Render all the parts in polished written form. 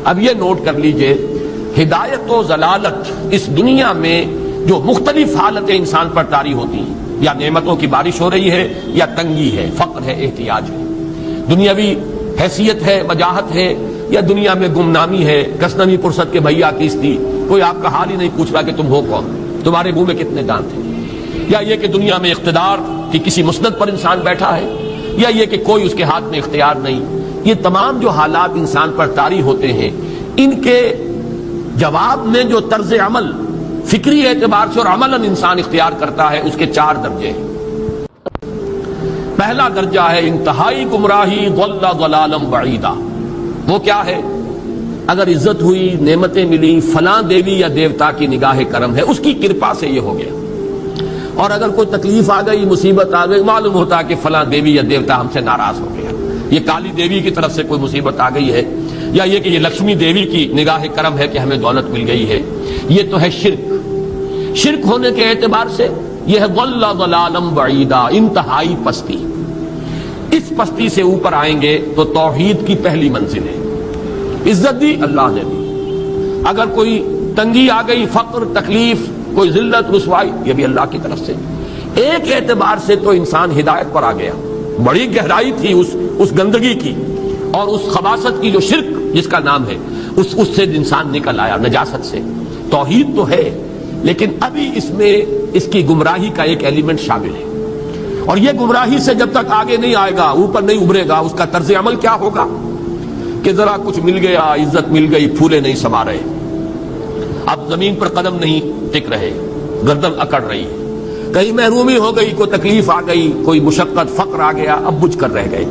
اب یہ نوٹ کر لیجئے، ہدایت و ضلالت اس دنیا میں جو مختلف حالتیں انسان پر طاری ہوتی ہیں، یا نعمتوں کی بارش ہو رہی ہے، یا تنگی ہے، فقر ہے، احتیاج ہے، دنیاوی حیثیت ہے، وجاہت ہے، یا دنیا میں گمنامی ہے، کسنوی پرست کے بھیا کیس تھی، کوئی آپ کا حال ہی نہیں پوچھ رہا کہ تم ہو کون، تمہارے منہ میں کتنے دانت ہیں، یا یہ کہ دنیا میں اقتدار کی کسی مسند پر انسان بیٹھا ہے، یا یہ کہ کوئی اس کے ہاتھ میں اختیار نہیں، یہ تمام جو حالات انسان پر طاری ہوتے ہیں، ان کے جواب میں جو طرز عمل فکری اعتبار سے اور عملاً انسان اختیار کرتا ہے، اس کے 4 درجے ہیں۔ پہلا درجہ ہے انتہائی گمراہی، ضل ضلالا بعیدا۔ وہ کیا ہے؟ اگر عزت ہوئی، نعمتیں ملی، فلاں دیوی یا دیوتا کی نگاہ کرم ہے، اس کی کرپا سے یہ ہو گیا، اور اگر کوئی تکلیف آ گئی، مصیبت آ گئی، معلوم ہوتا ہے کہ فلاں دیوی یا دیوتا ہم سے ناراض ہو گیا، یہ کالی دیوی کی طرف سے کوئی مصیبت آ گئی ہے، یا یہ کہ یہ لکشمی دیوی کی نگاہ کرم ہے کہ ہمیں دولت مل گئی ہے۔ یہ تو ہے شرک۔ شرک ہونے کے اعتبار سے یہ ہے ضل ضلالا بعیدا، انتہائی پستی۔ اس پستی سے اوپر آئیں گے تو توحید کی پہلی منزل ہے۔ عزت دی اللہ نے دی، اگر کوئی تنگی آ گئی، فقر، تکلیف، کوئی ذلت، رسوائی، یہ بھی اللہ کی طرف سے۔ ایک اعتبار سے تو انسان ہدایت پر آ گیا، بڑی گہرائی تھی اس گندگی کی اور اس خباثت کی جو شرک جس کا نام ہے، اس سے انسان نکل آیا، نجاست سے۔ توحید تو ہے، لیکن ابھی اس میں اس کی گمراہی کا ایک ایلیمنٹ شامل ہے، اور یہ گمراہی سے جب تک آگے نہیں آئے گا، اوپر نہیں ابھرے گا، اس کا طرز عمل کیا ہوگا کہ ذرا کچھ مل گیا، عزت مل گئی، پھولے نہیں سما رہے، اب زمین پر قدم نہیں ٹک رہے، گردن اکڑ رہی ہے، کہیں محرومی ہو گئی، کوئی تکلیف آ گئی، کوئی مشقت، فقر آ گیا، اب بجھ کر رہ گئے۔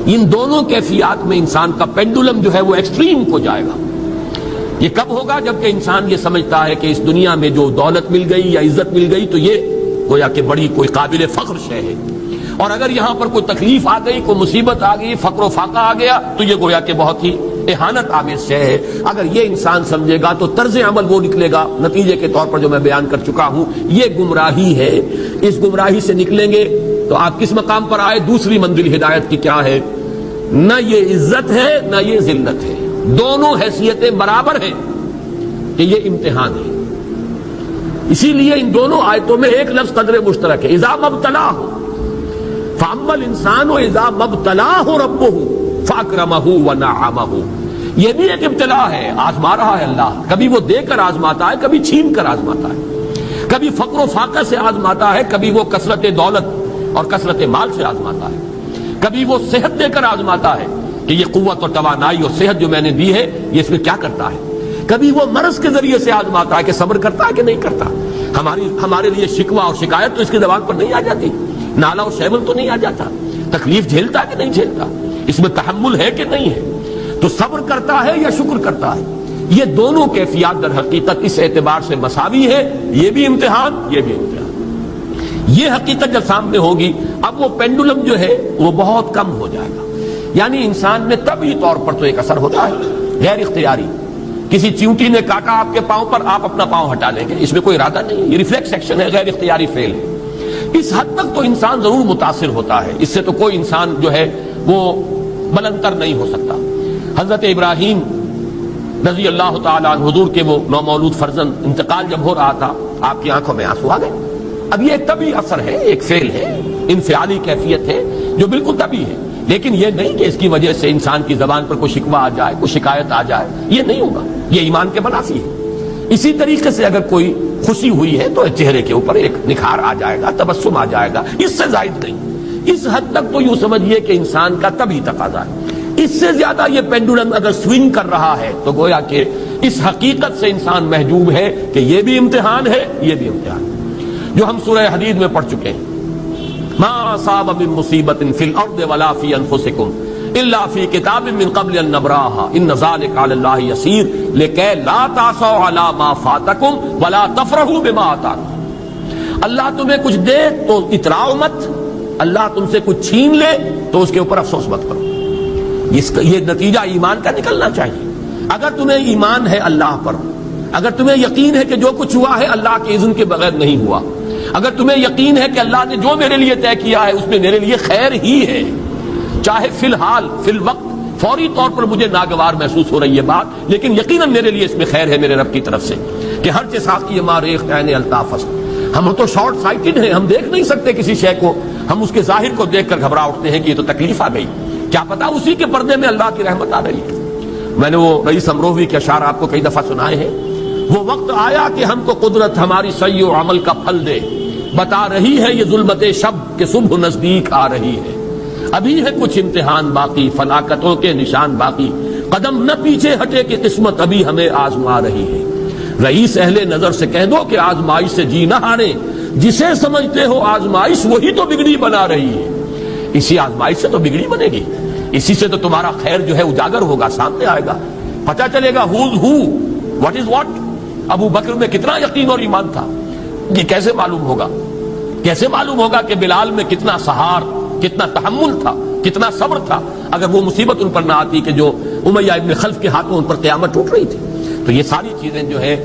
ان دونوں کیفیات میں انسان کا پینڈولم جو ہے وہ ایکسٹریم کو جائے گا۔ یہ کب ہوگا؟ جبکہ انسان یہ سمجھتا ہے کہ اس دنیا میں جو دولت مل گئی یا عزت مل گئی تو یہ گویا کہ بڑی کوئی قابل فخر شے ہے، اور اگر یہاں پر کوئی تکلیف آ گئی، کوئی مصیبت آ گئی، فقر و فاقہ آ گیا تو یہ گویا کہ بہت ہی اہانت آمیز شے ہے۔ اگر یہ انسان سمجھے گا تو طرز عمل وہ نکلے گا، نتیجے کے طور پر جو میں بیان کر چکا ہوں، یہ گمراہی ہے۔ اس گمراہی سے نکلیں گے تو آپ کس مقام پر آئے؟ دوسری منزل ہدایت کی کیا ہے؟ نہ یہ عزت ہے نہ یہ ذلت ہے، دونوں حیثیتیں برابر ہیں کہ یہ امتحان ہے۔ اسی لیے ان دونوں آیتوں میں ایک لفظ قدر مشترک ہے، اذا مبتلاہ، فاما الانسان اذا مبتلاہ ربہ فاکرمہ ونعمہ۔ یہ بھی ایک ابتلا ہے، آزما رہا ہے اللہ، کبھی وہ دے کر آزماتا ہے، کبھی چھین کر آزماتا ہے، کبھی فقر و فاقہ سے آزماتا ہے، کبھی وہ کثرت دولت اور کثرت مال سے آزماتا ہے، کبھی وہ صحت دے کر آزماتا ہے کہ یہ قوت اور توانائی اور صحت جو میں نے دی ہے یہ اس میں کیا کرتا ہے، کبھی وہ مرض کے ذریعے سے آزماتا ہے کہ صبر کرتا ہے کہ نہیں کرتا۔ ہمارے لیے شکوہ اور شکایت تو اس کی زبان پر نہیں آ جاتی، نالا اور شیون تو نہیں آ جاتا، تکلیف جھیلتا کہ نہیں جھیلتا، اس میں تحمل ہے کہ نہیں ہے، تو صبر کرتا ہے یا شکر کرتا ہے۔ یہ دونوں کیفیات در حقیقت اس اعتبار سے مساوی ہے، یہ بھی امتحان، یہ بھی امتحان۔ یہ حقیقت جب سامنے ہوگی، اب وہ پینڈولم جو ہے وہ بہت کم ہو جائے گا، یعنی انسان میں طبعی طور پر تو ایک اثر ہوتا ہے غیر اختیاری، کسی چیونٹی نے کاٹا آپ کے پاؤں پر، آپ اپنا پاؤں ہٹا لیں گے، اس میں کوئی ارادہ نہیں، یہ ریفلیکس ایکشن ہے، غیر اختیاری فعل ہے۔ اس حد تک تو انسان ضرور متاثر ہوتا ہے، اس سے تو کوئی انسان جو ہے وہ بلندر نہیں ہو سکتا۔ حضرت ابراہیم رضی اللہ تعالیٰ عنہ، حضور کے وہ نومولود فرزند، انتقال جب ہو رہا تھا، آپ کی آنکھوں میں آنسو آ گئے۔ اب یہ ایک طبعی اثر ہے، ایک فعل ہے، انفعالی کیفیت ہے جو بالکل طبعی ہے، لیکن یہ نہیں کہ اس کی وجہ سے انسان کی زبان پر کوئی شکوہ آ جائے، کوئی شکایت آ جائے، یہ نہیں ہوگا، یہ ایمان کے منافی ہے۔ اسی طریقے سے اگر کوئی خوشی ہوئی ہے تو چہرے کے اوپر ایک نکھار آ جائے گا، تبسم آ جائے گا، اس سے زائد نہیں۔ اس حد تک تو یوں سمجھیے کہ انسان کا طبعی تقاضا ہے۔ اس سے زیادہ یہ پینڈولم اگر سوئنگ کر رہا ہے تو گویا کہ اس حقیقت سے انسان محجوب ہے کہ یہ بھی امتحان ہے، یہ بھی امتحان ہے، جو ہم سورہ حدید میں پڑھ چکے ہیں۔ ما اصاب من مصیبت فی الارض ولا فی انفسکم الا فی کتاب من قبل ان نبراها ان ذلک علی اللہ یسیر لکی لا تعصوا علی ما فاتکم ولا تفرحوا بما آتاکم۔ اللہ تمہیں کچھ دے تو اتراؤ مت، اللہ تم سے کچھ چھین لے تو اس کے اوپر افسوس مت کرو۔ یہ نتیجہ ایمان کا نکلنا چاہیے۔ اگر تمہیں ایمان ہے اللہ پر، اگر تمہیں یقین ہے کہ جو کچھ ہوا ہے اللہ کے اذن کے بغیر نہیں ہوا، اگر تمہیں یقین ہے کہ اللہ نے جو میرے لیے طے کیا ہے اس میں میرے لیے خیر ہی ہے، چاہے فی الحال، فی الوقت، فوری طور پر مجھے ناگوار محسوس ہو رہی ہے بات، لیکن یقیناً میرے لیے اس میں خیر ہے میرے رب کی طرف سے کہ ہر ساقی ما ریخت عین الطافس. ہم تو شارٹ سائٹڈ ہیں، ہم دیکھ نہیں سکتے کسی شے کو، ہم اس کے ظاہر کو دیکھ کر گھبرا اٹھتے ہیں کہ یہ تو تکلیف آ گئی، کیا پتا اسی کے پردے میں اللہ کی رحمت آ رہی ہے. میں نے وہ رئیس امروہوی کے اشعار آپ کو کئی دفعہ سنائے ہیں. وہ وقت آیا کہ ہم کو قدرت ہماری سعی و عمل کا پھل دے، بتا رہی ہے یہ ظلمت شب کہ صبح نزدیک آ رہی ہے. ابھی ہے کچھ امتحان باقی، فلاکتوں کے نشان باقی، قدم نہ پیچھے ہٹے کہ قسمت ابھی ہمیں آزما رہی ہے. رئیس اہل نظر سے کہہ دو کہ آزمائش سے جی نہ ہارے، جسے سمجھتے ہو آزمائش وہی تو بگڑی بنا رہی ہے. اسی آزمائش سے تو بگڑی بنے گی، اسی سے تو تمہارا خیر جو ہے اجاگر ہوگا، سامنے آئے گا، پتہ چلے گا who's who, what is what. ابو بکر میں کتنا یقین اور ایمان تھا، یہ کیسے معلوم ہوگا؟ کیسے معلوم ہوگا کہ بلال میں کتنا سہار، کتنا تحمل تھا، کتنا صبر تھا، اگر وہ مصیبت ان پر نہ آتی کہ جو امیہ ابن خلف کے ہاتھوں ان پر قیامت ٹوٹ رہی تھی. تو یہ ساری چیزیں جو ہے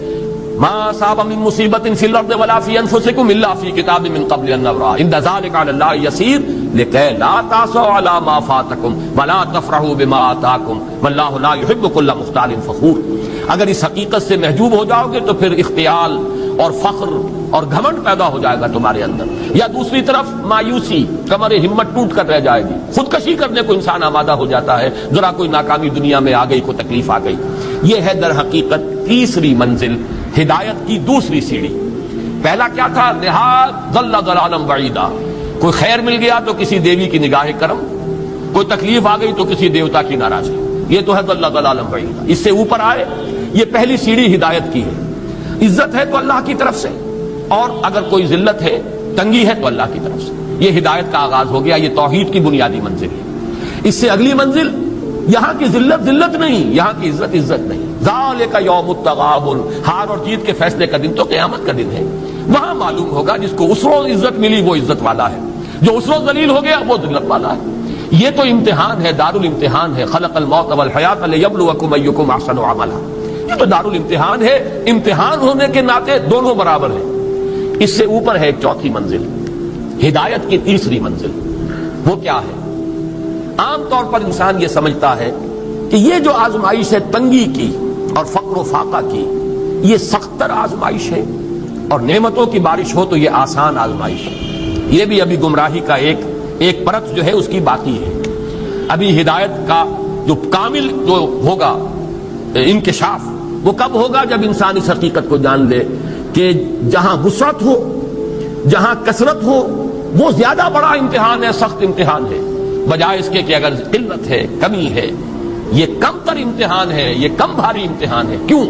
ما اصاب من مصیبت فی الارض ولا فی انفسکم الا فی کتاب من قبل ان نبرأ ان ذلک علی اللہ یسیر لکی لا تأسوا علی ما فاتکم ولا تفرحوا بما آتاکم واللہ لا یحب کل مختال فخور. اگر اس حقیقت سے محجوب ہو جاؤ گے تو پھر اختیال اور فخر اور گھمنڈ پیدا ہو جائے گا تمہارے اندر، یا دوسری طرف مایوسی، کمر ہمت ٹوٹ کر رہ جائے گی، خودکشی کرنے کو انسان آمادہ ہو جاتا ہے ذرا کوئی ناکامی دنیا میں آ گئی، کوئی تکلیف آ گئی. یہ ہے در حقیقت تیسری منزل، ہدایت کی دوسری سیڑھی. پہلا کیا تھا؟ نہایت ضل ضلالا بعیدا، کوئی خیر مل گیا تو کسی دیوی کی نگاہ کرم، کوئی تکلیف آ گئی تو کسی دیوتا کی ناراضگی، یہ تو ہے ضل ضلالا بعیدا. اس سے اوپر آئے، یہ پہلی سیڑھی ہدایت کی ہے. عزت ہے تو اللہ کی طرف سے، اور اگر کوئی ذلت ہے، تنگی ہے تو اللہ کی طرف سے. یہ ہدایت کا آغاز ہو گیا، یہ توحید کی بنیادی منزل ہے. اس سے اگلی منزل، یہاں کی ذلت ذلت نہیں، یہاں کی عزت عزت نہیں. ذالک یوم التغابن، ہار اور جیت کے فیصلے کا دن تو قیامت کا دن ہے. وہاں معلوم ہوگا جس کو اس روز عزت ملی وہ عزت والا ہے، جو اس روز ذلیل ہو گیا وہ ذلت والا ہے. یہ تو امتحان ہے، دارالامتحان ہے. خلق الموت والحیات لیبلوکم ایکم احسن عملا، یہ تو دارالامتحان ہے. امتحان ہونے کے ناطے دونوں برابر ہیں. اس سے اوپر ہے ایک چوتھی منزل، ہدایت کی تیسری منزل. وہ کیا ہے؟ عام طور پر انسان یہ سمجھتا ہے کہ یہ جو آزمائش ہے تنگی کی اور فقر و فاقہ کی، یہ سخت تر آزمائش ہے، اور نعمتوں کی بارش ہو تو یہ آسان آزمائش ہے. یہ بھی ابھی گمراہی کا ایک پرت جو ہے اس کی باقی ہے. ابھی ہدایت کا جو کامل جو ہوگا انکشاف وہ کب ہوگا؟ جب انسان اس حقیقت کو جان لے کہ جہاں وسعت ہو، جہاں کثرت ہو، وہ زیادہ بڑا امتحان ہے، سخت امتحان ہے، بجائے اس کے کہ اگر قلت ہے، کمی ہے، یہ کم تر امتحان ہے، یہ کم بھاری امتحان ہے. کیوں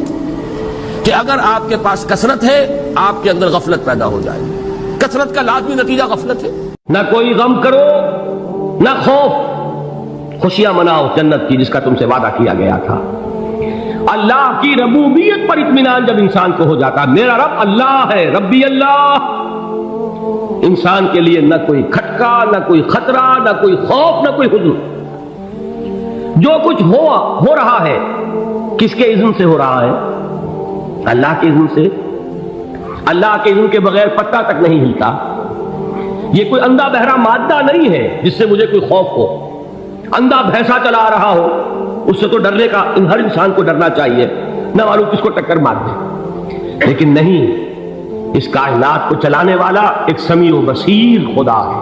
کہ اگر آپ کے پاس کثرت ہے آپ کے اندر غفلت پیدا ہو جائے گی. کثرت کا لازمی نتیجہ غفلت ہے. نہ کوئی غم کرو نہ خوف، خوشیاں مناؤ جنت کی جس کا تم سے وعدہ کیا گیا تھا. اللہ کی ربوبیت پر اطمینان جب انسان کو ہو جاتا، میرا رب اللہ ہے، ربی اللہ، انسان کے لیے نہ کوئی کھٹکا، نہ کوئی خطرہ، نہ کوئی خوف، نہ کوئی حزن. جو کچھ ہو رہا ہے کس کے اذن سے ہو رہا ہے؟ اللہ کے اذن سے. اللہ کے اذن کے بغیر پتہ تک نہیں ہلتا. یہ کوئی اندھا بہرا مادہ نہیں ہے جس سے مجھے کوئی خوف ہو. اندھا بھینسا چلا رہا ہو اس سے تو ڈرنے کا ہر انسان کو ڈرنا چاہیے، نہ معلوم کس کو ٹکر مار دے. لیکن نہیں، اس کائنات کو چلانے والا ایک سمیع و بصیر خدا ہے.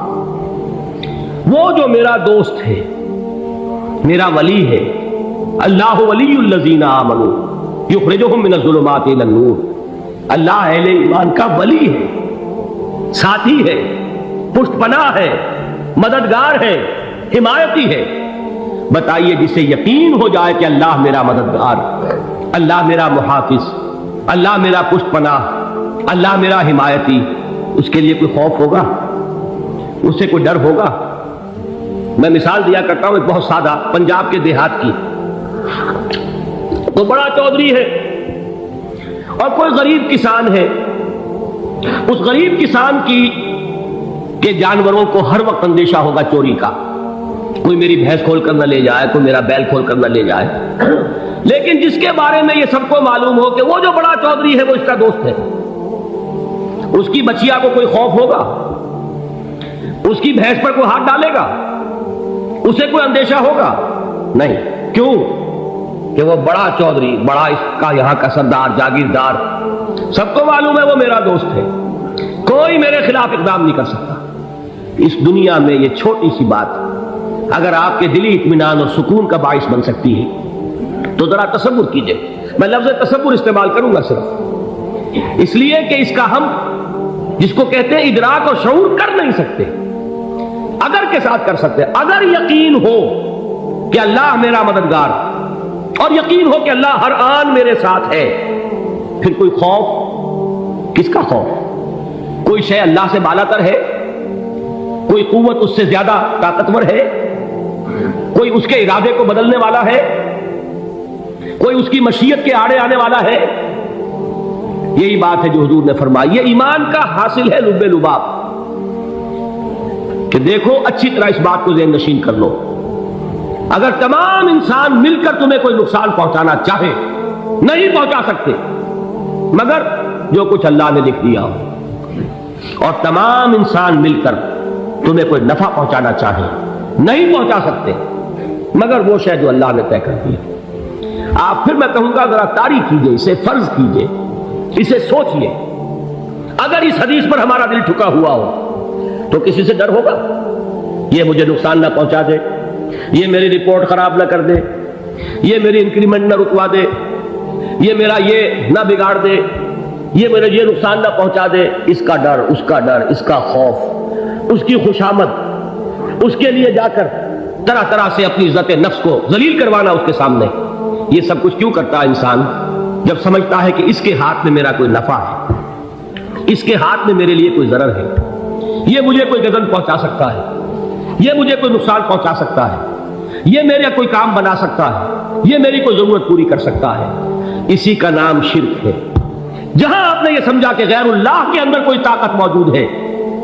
وہ جو میرا دوست ہے، میرا ولی ہے. اللہ ولی الذین آمنوا یخرجہم من الظلمات الی النور. اللہ اہل ایمان کا ولی ہے، ساتھی ہے، پشت پناہ ہے، مددگار ہے، حمایتی ہے. بتائیے جسے یقین ہو جائے کہ اللہ میرا مددگار، اللہ میرا محافظ، اللہ میرا پشت پناہ، اللہ میرا حمایتی، اس کے لیے کوئی خوف ہوگا؟ اس سے کوئی ڈر ہوگا؟ میں مثال دیا کرتا ہوں ایک بہت سادہ، پنجاب کے دیہات کی. تو بڑا چودھری ہے اور کوئی غریب کسان ہے. اس غریب کسان کی کہ جانوروں کو ہر وقت اندیشہ ہوگا چوری کا، کوئی میری بھینس کھول کر نہ لے جائے، کوئی میرا بیل کھول کر نہ لے جائے. لیکن جس کے بارے میں یہ سب کو معلوم ہو کہ وہ جو بڑا چودھری ہے وہ اس کا دوست ہے، اس کی بچیا کو کوئی خوف ہوگا؟ اس کی بھینس پر کوئی ہاتھ ڈالے گا؟ اسے کوئی اندیشہ ہوگا؟ نہیں. کیوں؟ کہ وہ بڑا چودھری، بڑا اس کا یہاں کا سردار، جاگیردار، سب کو معلوم ہے وہ میرا دوست ہے، کوئی میرے خلاف اقدام نہیں کر سکتا. اس دنیا میں یہ چھوٹی سی بات اگر آپ کے دلی اطمینان اور سکون کا باعث بن سکتی ہے تو ذرا تصور کیجئے. میں لفظ تصور استعمال کروں گا صرف اس لیے کہ اس کا ہم جس کو کہتے ہیں ادراک اور شعور کر نہیں سکتے، اگر کے ساتھ کر سکتے. اگر یقین ہو کہ اللہ میرا مددگار اور یقین ہو کہ اللہ ہر آن میرے ساتھ ہے، پھر کوئی خوف کس کا خوف؟ کوئی شے اللہ سے بالا تر ہے؟ کوئی قوت اس سے زیادہ طاقتور ہے؟ کوئی اس کے ارادے کو بدلنے والا ہے؟ کوئی اس کی مشیت کے آڑے آنے والا ہے؟ یہی بات ہے جو حضور نے فرمائی. یہ ایمان کا حاصل ہے لب لباب کہ دیکھو اچھی طرح اس بات کو ذہن نشین کر لو. اگر تمام انسان مل کر تمہیں کوئی نقصان پہنچانا چاہے نہیں پہنچا سکتے مگر جو کچھ اللہ نے لکھ دیا ہو، اور تمام انسان مل کر تمہیں کوئی نفع پہنچانا چاہے نہیں پہنچا سکتے مگر وہ شے جو اللہ نے طے کر دی. آپ پھر میں کہوں گا ذرا تاریخ کیجئے، اسے فرض کیجئے، اسے سوچئے. اگر اس حدیث پر ہمارا دل ٹھکا ہوا ہو تو کسی سے ڈر ہوگا یہ مجھے نقصان نہ پہنچا دے، یہ میری رپورٹ خراب نہ کر دے، یہ میری انکریمنٹ نہ رکوا دے، یہ میرا یہ نہ بگاڑ دے، یہ میرے یہ نقصان نہ پہنچا دے. اس کا ڈر، اس کا ڈر، اس کا خوف، اس کی خوشامد، اس کے لیے جا کر طرح طرح سے اپنی عزت نفس کو ذلیل کروانا اس کے سامنے. یہ سب کچھ کیوں کرتا ہے انسان؟ جب سمجھتا ہے کہ اس کے ہاتھ میں میرا کوئی نفع ہے، اس کے ہاتھ میں میرے لیے کوئی ضرر ہے، یہ مجھے کوئی غضب پہنچا سکتا ہے، یہ مجھے کوئی نقصان پہنچا سکتا ہے، یہ میرا کوئی کام بنا سکتا ہے، یہ میری کوئی ضرورت پوری کر سکتا ہے. اسی کا نام شرک ہے. جہاں آپ نے یہ سمجھا کہ غیر اللہ کے اندر کوئی طاقت موجود ہے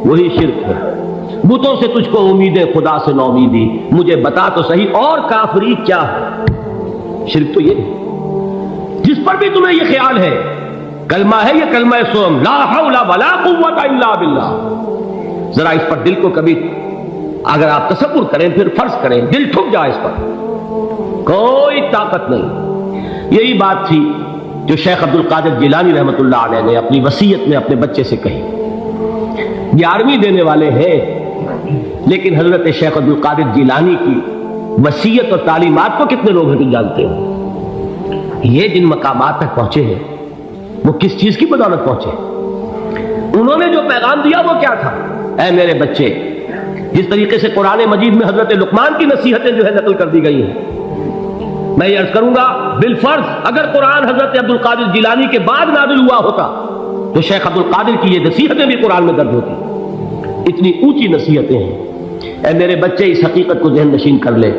وہی شرک ہے. بتوں سے تجھ کو امیدیں، خدا سے نو امیدی، مجھے بتا تو صحیح اور کافری کیا ہے. شرک تو یہ ہے جس پر بھی تمہیں یہ خیال ہے کلمہ ہے، یہ کلمہ سوم لا حول ولا قوت الا باللہ. ذرا اس پر دل کو کبھی اگر آپ تصور کریں، پھر فرض کریں، دل ٹھک جائے، اس پر کوئی طاقت نہیں. یہی بات تھی جو شیخ عبد القادر جیلانی رحمۃ اللہ علیہ نے اپنی وصیت میں اپنے بچے سے کہی. 11ویں دینے والے ہیں لیکن حضرت شیخ عبد القادر جیلانی کی وصیت اور تعلیمات کو کتنے لوگ ہیں جانتے ہو؟ یہ جن مقامات تک پہنچے ہیں وہ کس چیز کی بدولت پہنچے؟ انہوں نے جو پیغام دیا وہ کیا تھا؟ اے میرے بچے، جس طریقے سے قرآن مجید میں حضرت لقمان کی نصیحتیں جو ہے نقل کر دی گئی ہیں، میں یہ عرض کروں گا بالفرض اگر قرآن حضرت عبد القادر جیلانی کے بعد نازل ہوا ہوتا تو شیخ عبد القادر کی یہ نصیحتیں بھی قرآن میں درج ہوتی. اتنی اونچی نصیحتیں ہیں. اے میرے بچے، اس حقیقت کو ذہن نشین کر لے،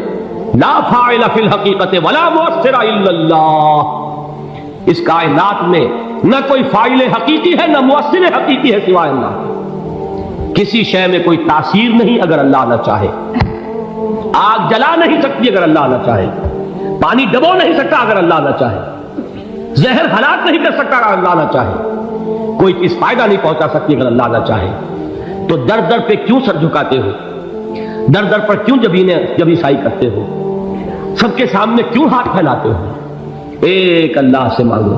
لا فاعل فی الحقیقت ولا مؤثر الا اللہ. اس کائنات میں نہ کوئی فاعل حقیقی ہے نہ مؤثر حقیقی ہے سوائے اللہ. کسی شے میں کوئی تاثیر نہیں اگر اللہ نہ چاہے. آگ جلا نہیں سکتی اگر اللہ نہ چاہے، پانی ڈبو نہیں سکتا اگر اللہ نہ چاہے، زہر ہلاک نہیں کر سکتا اگر اللہ نہ چاہے، کوئی چیز فائدہ نہیں پہنچا سکتی اگر اللہ نہ چاہے. تو در در پہ کیوں سر جھکاتے ہو؟ در در پر کیوں جبیں سائی کرتے ہو؟ سب کے سامنے کیوں ہاتھ پھیلاتے ہو؟ ایک اللہ سے مانگو،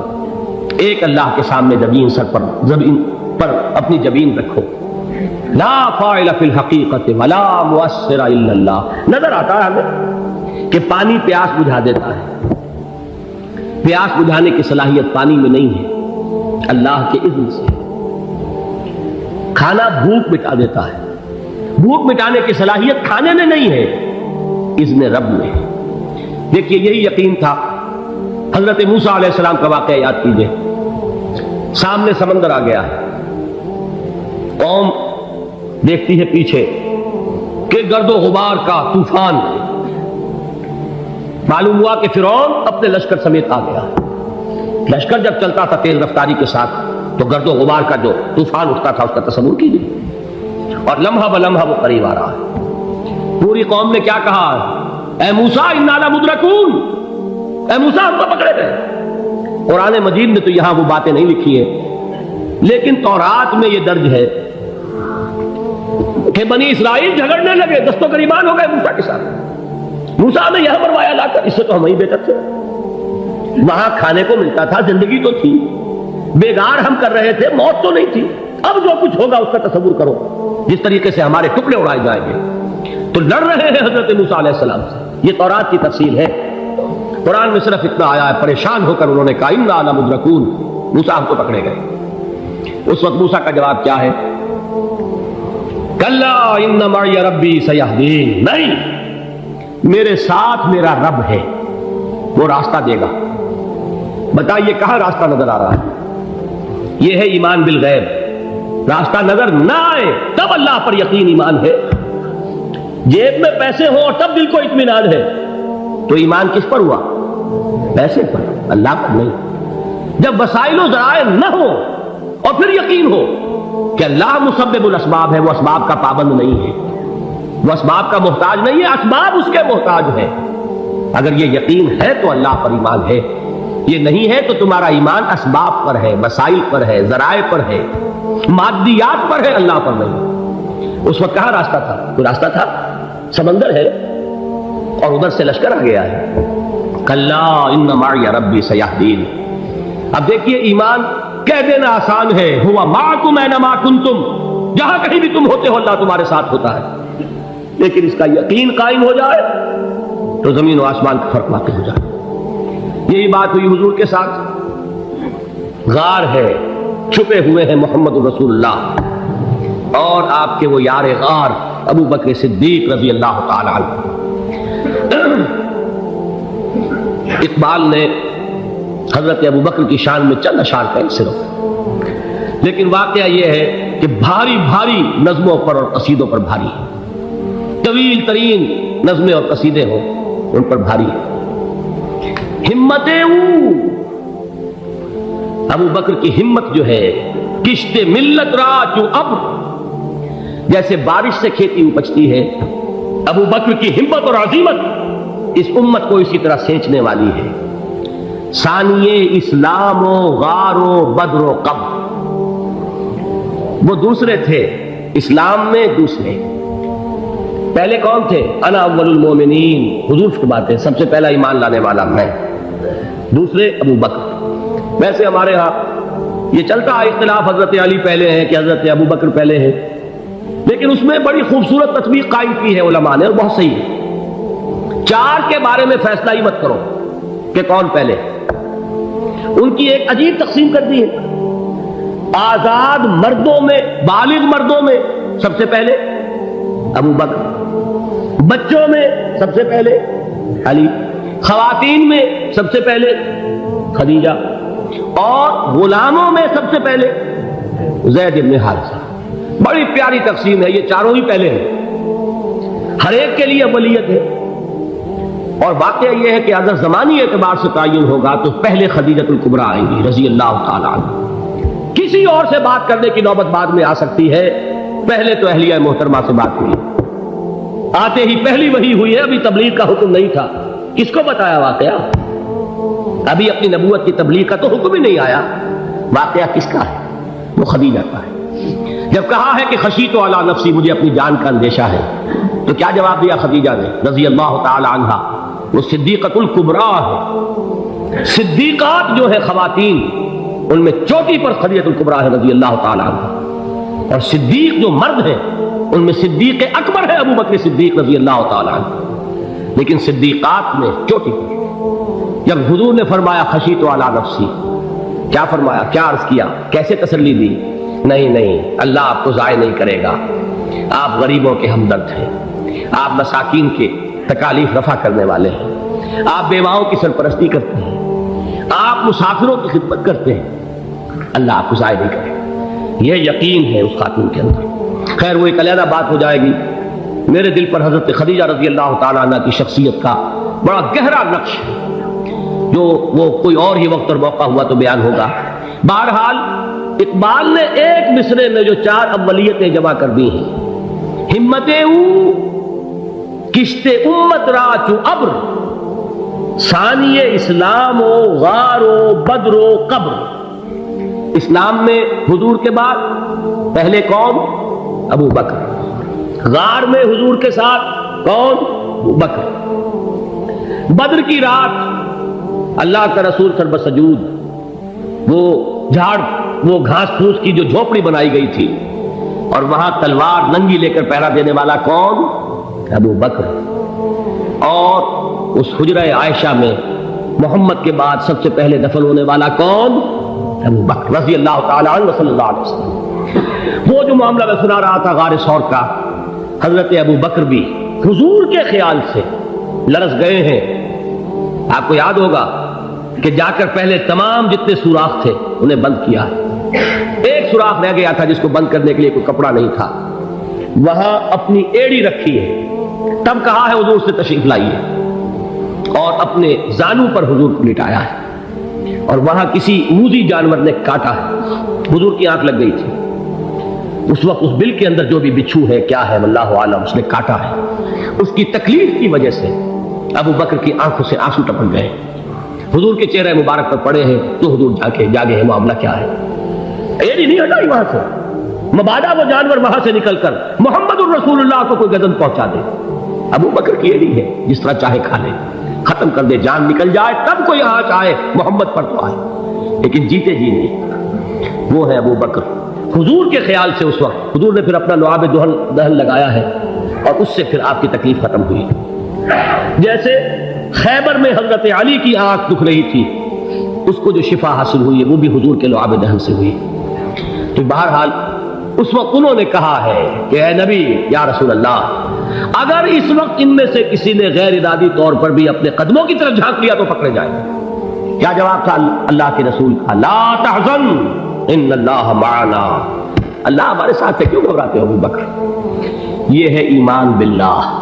ایک اللہ کے سامنے زمین پر اپنی جبین رکھو. لا فاعل فی الحقیقت ولا مؤثر الا اللہ. نظر آتا ہے ہمیں کہ پانی پیاس بجھا دیتا ہے. پیاس بجھانے کی صلاحیت پانی میں نہیں ہے، اللہ کے اذن سے. کھانا بھوک مٹا دیتا ہے، بھوک مٹانے کی صلاحیت کھانے میں نہیں ہے، اذن رب میں. دیکھیے یہی یقین تھا. حضرت موسیٰ علیہ السلام کا واقعہ یاد کیجئے. سامنے سمندر آ گیا ہے، قوم دیکھتی ہے پیچھے کہ گرد و غبار کا طوفان. معلوم ہوا کہ فرعون اپنے لشکر سمیت آ گیا. لشکر جب چلتا تھا تیز رفتاری کے ساتھ تو گرد و غبار کا جو طوفان اٹھتا تھا اس کا تصور کیجیے، اور لمحہ بلمحہ وہ قریب آ رہا ہے. پوری قوم نے کیا کہا؟ اے موسیٰ انا لمدرکون، اے موسیٰ ہم تو پکڑے گئے. قرآن مجید میں تو یہاں وہ باتیں نہیں لکھی ہیں لیکن تورات میں یہ درج ہے کہ بنی اسرائیل جھگڑنے لگے، دست و گریبان ہو گئے موسیٰ کے ساتھ. موسیٰ نے یہاں مروایا لا کر، اس سے تو ہم وہیں بہتر تھے، وہاں کھانے کو ملتا تھا، زندگی تو تھی، بیگار ہم کر رہے تھے، موت تو نہیں تھی۔ اب جو کچھ ہوگا اس کا تصور کرو، جس طریقے سے ہمارے ٹکڑے اڑائے جائیں گے۔ تو لڑ رہے ہیں حضرت موسیٰ علیہ السلام سے، یہ تورات کی تفصیل ہے۔ قرآن میں صرف اتنا آیا ہے، پریشان ہو کر انہوں نے کہا انا لمدرکون، موسیٰ ہم تو پکڑے گئے۔ اس وقت موسیٰ کا جواب کیا ہے؟ کلا ان معی ربی سیہدین، نہیں، میرے ساتھ میرا رب ہے، وہ راستہ دے گا۔ بتائیے کہاں راستہ نظر آ رہا ہے؟ یہ ہے ایمان بالغیب۔ راستہ نظر نہ آئے تب اللہ پر یقین ایمان ہے، جیب میں پیسے ہوں اور تب دل کو اطمینان ہے، تو ایمان کس پر ہوا؟ پیسے پر، اللہ پر نہیں۔ جب وسائل و ذرائع نہ ہو اور پھر یقین ہو کہ اللہ مسبب الاسباب ہے، وہ اسباب کا پابند نہیں ہے، وہ اسباب کا محتاج نہیں ہے، اسباب اس کے محتاج ہے۔ اگر یہ یقین ہے تو اللہ پر ایمان ہے، یہ نہیں ہے تو تمہارا ایمان اسباب پر ہے، وسائل پر ہے، ذرائع پر ہے، مادیات پر ہے، اللہ پر نہیں۔ اس وقت کہاں راستہ تھا؟ کوئی راستہ تھا؟ سمندر ہے اور ادھر سے لشکر آ گیا ہے۔ کلا ان معی ربی سیہدین۔ اب دیکھیے ایمان کہہ دینا آسان ہے، ہوا معکم اینما کنتم، جہاں کہیں بھی تم ہوتے ہو اللہ تمہارے ساتھ ہوتا ہے، لیکن اس کا یقین قائم ہو جائے تو زمین و آسمان کا فرق واقع ہو جائے۔ یہی بات ہوئی حضور کے ساتھ۔ غار ہے، چھپے ہوئے ہیں محمد رسول اللہ اور آپ کے وہ یار غار ابو بکر صدیق رضی اللہ تعالی عنہ۔ اقبال نے حضرت ابو بکر کی شان میں چند اشعار کہے صرف، لیکن واقعہ یہ ہے کہ بھاری بھاری نظموں پر اور قصیدوں پر بھاری ہے، طویل ترین نظمیں اور قصیدے ہوں ان پر بھاری ہے۔ ہمتیں ابو بکر کی ہمت جو ہے، کشت ملت را چوں ابر، جیسے بارش سے کھیتی اپجتی ہے، ابو بکر کی ہمت اور عزیمت اس امت کو اسی طرح سینچنے والی ہے۔ ثانیے اسلام و غار و بدر و قبر، وہ دوسرے تھے اسلام میں، دوسرے پہلے کون تھے؟ انا اول المومنین، حضور کی بات ہے، سب سے پہلا ایمان لانے والا میں، دوسرے ابو بکر۔ ویسے ہمارے ہاں یہ چلتا ہے اختلاف، حضرت علی پہلے ہیں کہ حضرت ابو بکر پہلے ہیں، لیکن اس میں بڑی خوبصورت تطبیق قائم کی ہے علماء نے اور بہت صحیح ہے۔ چار کے بارے میں فیصلہ ہی مت کرو کہ کون پہلے، ان کی ایک عجیب تقسیم کر دی ہے۔ آزاد مردوں میں، بالغ مردوں میں سب سے پہلے ابو بکر، بچوں میں سب سے پہلے علی، خواتین میں سب سے پہلے خدیجہ، اور غلاموں میں سب سے پہلے زید بن حارثہ۔ بڑی پیاری تقسیم ہے، یہ چاروں ہی پہلے ہیں، ہر ایک کے لیے اولیت ہے۔ اور واقعہ یہ ہے کہ اگر زمانی اعتبار سے تعین ہوگا تو پہلے خدیجۃ الکبریٰ آئیں گی رضی اللہ تعالی عنہ، کسی اور سے بات کرنے کی نوبت بعد میں آ سکتی ہے، پہلے تو اہلیہ محترمہ سے بات ہوئی، آتے ہی پہلی وحی ہوئی ہے، ابھی تبلیغ کا حکم نہیں تھا۔ کس کو بتایا واقعہ؟ ابھی اپنی نبوت کی تبلیغ کا تو حکم ہی نہیں آیا، واقعہ کس کا ہے؟ وہ خدیجہ کا ہے۔ جب کہا ہے کہ خشیت علی نفسی، مجھے اپنی جان کا اندیشہ ہے، تو کیا جواب دیا خدیجہ نے رضی اللہ تعالی عنہا؟ وہ صدیقۃ الکبریٰ ہے، صدیقات جو ہے خواتین ان میں چوٹی پر خدیجۃ الکبریٰ ہے رضی اللہ تعالی عنہ، اور صدیق جو مرد ہیں ان میں صدیق اکبر ہے ابو بکر صدیق رضی اللہ تعالی عنہ، لیکن صدیقات میں چوٹی پر۔ جب حضور نے فرمایا خشیت علی نفسی، کیا فرمایا، کیا عرض کیا، کیسے تسلی دی؟ نہیں، اللہ آپ کو ضائع نہیں کرے گا، آپ غریبوں کے ہمدرد ہیں، آپ مساکین کے تکالیف رفع کرنے والے ہیں، آپ بیواؤں کی سرپرستی کرتے ہیں، آپ مسافروں کی خدمت کرتے ہیں، اللہ آپ کو ضائع نہیں کرے گا۔ یہ یقین ہے اس خاتون کے اندر۔ خیر وہ ایک علیحدہ بات ہو جائے گی۔ میرے دل پر حضرت خدیجہ رضی اللہ تعالیٰ عنہ کی شخصیت کا بڑا گہرا نقش ہے، جو وہ کوئی اور ہی وقت اور موقع ہوا تو بیان ہوگا۔ بہرحال اقبال نے ایک مصرے میں جو چار اولیتیں جمع کر دی ہیں، ہمتیں کشت امت را چو ابر، ثانی اسلام و غار و بدر و قبر۔ اسلام میں حضور کے بعد پہلے کون؟ ابو بکر۔ غار میں حضور کے ساتھ کون؟ ابو بکر۔ بدر کی رات اللہ کا رسول سرب سجود وہ جھاڑ وہ گھاس پھوس کی جو جھوپڑی بنائی گئی تھی اور وہاں تلوار ننگی لے کر پہرا دینے والا کون؟ ابو بکر. اور اس حجرہ عائشہ میں محمد کے بعد سب سے پہلے دفن ہونے والا کون؟ ابو بکر رضی اللہ تعالی عنہ صلی اللہ علیہ وسلم. وہ جو معاملہ میں سنا رہا تھا غار ثور کا، حضرت ابو بکر بھی حضور کے خیال سے لرز گئے ہیں. آپ کو یاد ہوگا کہ جا کر پہلے تمام جتنے سوراخ تھے انہیں بند کیا ہے. ایک سوراخ رہ گیا تھا جس کو بند کرنے کے لیے کوئی کپڑا نہیں تھا. وہاں اپنی ایڑی رکھی ہے، تب کہا ہے حضور سے تشریف لائیے، اور اپنے زانو پر حضور کو لٹایا ہے. اور وہاں کسی موذی جانور نے کاٹا ہے، حضور کی آنکھ لگ گئی تھی. اس وقت اس بل کے اندر جو بھی بچھو ہے کیا ہے واللہ عالم، اس نے کاٹا ہے. اس کی تکلیف کی وجہ سے ابو بکر کی آنکھوں سے آنسو ٹپک گئے. حضور کے چہرے مبارک پر پڑے ہیں تو حضور جاگے ہیں، معاملہ کیا ہے؟ ایڑی نہیں ہٹائی وہاں سے، مبادا وہ جانور وہاں سے نکل کر محمد الرسول اللہ کو کوئی گزن پہنچا دے. ابو بکر کی ایڑی ہے، جس طرح چاہے کھا لے، ختم کر دے، جان نکل جائے تب کوئی آنچ آئے محمد پر تو آئے، لیکن جیتے جی نہیں. وہ ہے ابو بکر. حضور کے خیال سے اس وقت حضور نے پھر اپنا لعاب دہن لگایا ہے اور اس سے پھر آپ کی تکلیف ختم ہوئی. جیسے خیبر میں حضرت علی کی آنکھ دکھ رہی تھی، اس کو جو شفا حاصل ہوئی ہے وہ بھی حضور کے لعاب دہن سے ہوئی. تو بہرحال اس وقت انہوں نے کہا ہے کہ اے نبی یا رسول اللہ، اگر اس وقت ان میں سے کسی نے غیر ارادی طور پر بھی اپنے قدموں کی طرف جھانک لیا تو پکڑے جائیں. کیا جواب تھا اللہ کے رسول کا؟ لا تحزن ان اللہ معنا. اللہ ہمارے ساتھ ہے، کیوں گھبراتے ہو ابو بکر؟ یہ ہے ایمان باللہ.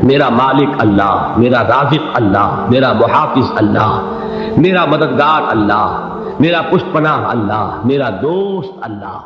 میرا مالک اللہ، میرا رازق اللہ، میرا محافظ اللہ، میرا مددگار اللہ، میرا پشت پناہ اللہ، میرا دوست اللہ.